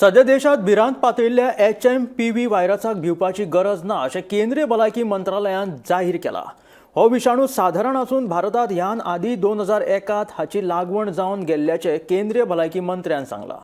सध्या देशात भिरांत पातळिल्ल्या HMPV व्हायरसाक भिवपाची गरज ना अशें केंद्रीय भलायकी मंत्रालयान जाहीर केला। हो विषाणू साधारण असून भारतात ह्यान आदी 2001 हाची लागवण जावन गेल्ल्याचे केंद्रीय भलायकी मंत्र्यान सांगला।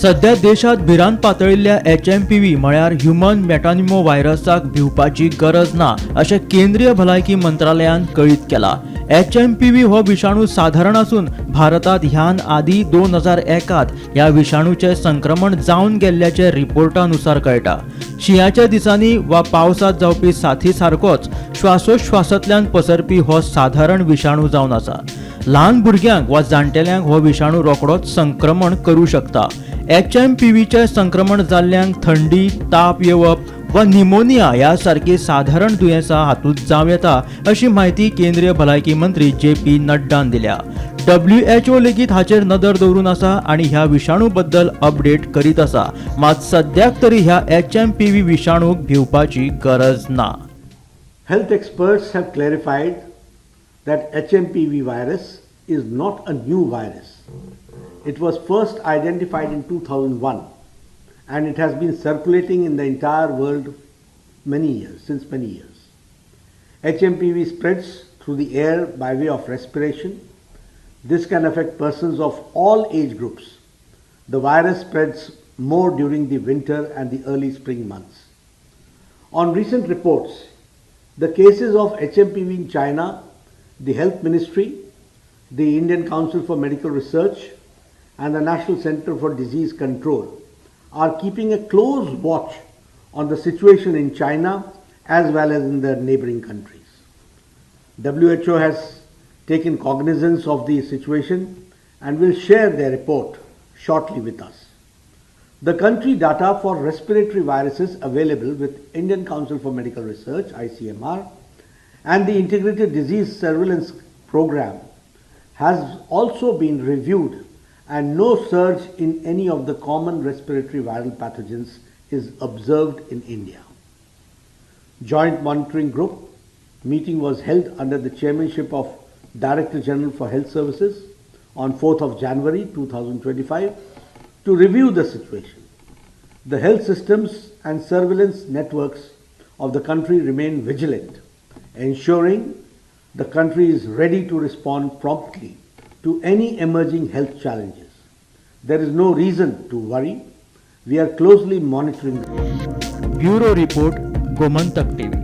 सध्या देशात भिरांत पातळिल्ल्या HMPV म्हळ्यार ह्युमन मेटानिमो व्हायरसाक भिवपाची गरज ना अशें केंद्रीय भलायकी मंत्रालयान कळीत केला। HMPV हो विषाणू साधारण असून भारतात ह्यान आदी 2001 ह्या विषाणूचे संक्रमण जावन गेल्ल्याचे रिपोर्टानुसार कळटा। शिंयाच्या दिसांनी वा पावसात जावपी साथी सारकोच श्वासोश्वासांतल्यान पसरपी हो साधारण विषाणू जावन आसा। ल्हान भुरग्यांक वा जाणटेल्यांक हो विषाणू रोखडोच संक्रमण करू शकता। HMPVचे संक्रमण जाल्ल्यांक थंडी, ताप येवप वा निमोनिया ह्या सारखी साधारण दुयेंसां हातूंत जावं येता अशी माहिती केंद्रीय भलायकी मंत्री JP नड्डान दिल्या। WHO लेगीत हाचेर नदर दवरून आसा आनी ह्या विषाणू बद्दल अपडेट करीत आसा, मात सद्याक तरी ह्या HMPV विषाणूक भिवपाची गरज ना। Health experts have clarified that HMPV virus is not a new virus. It was first identified in 2001 and it has been circulating in the entire world since many years. HMPV spreads through the air by way of respiration. This can affect persons of all age groups. The virus spreads more during the winter and the early spring months. On recent reports, the cases of HMPV in China, the Health Ministry, the Indian Council for Medical Research, and the National Center for Disease Control are keeping a close watch on the situation in China as well as in the neighboring countries. WHO has taken cognizance of the situation and will share their report shortly with us. The country data for respiratory viruses available with Indian Council for Medical Research, ICMR, and the Integrated Disease Surveillance Program has also been reviewed and no surge in any of the common respiratory viral pathogens is observed in India. Joint Monitoring Group meeting was held under the chairmanship of Director General for Health Services on 4th of January 2025 to review the situation. The health systems and surveillance networks of the country remain vigilant, ensuring the country is ready to respond promptly to any emerging health challenges. There is no reason to worry. We are closely monitoring. Bureau Report, Gomantak TV.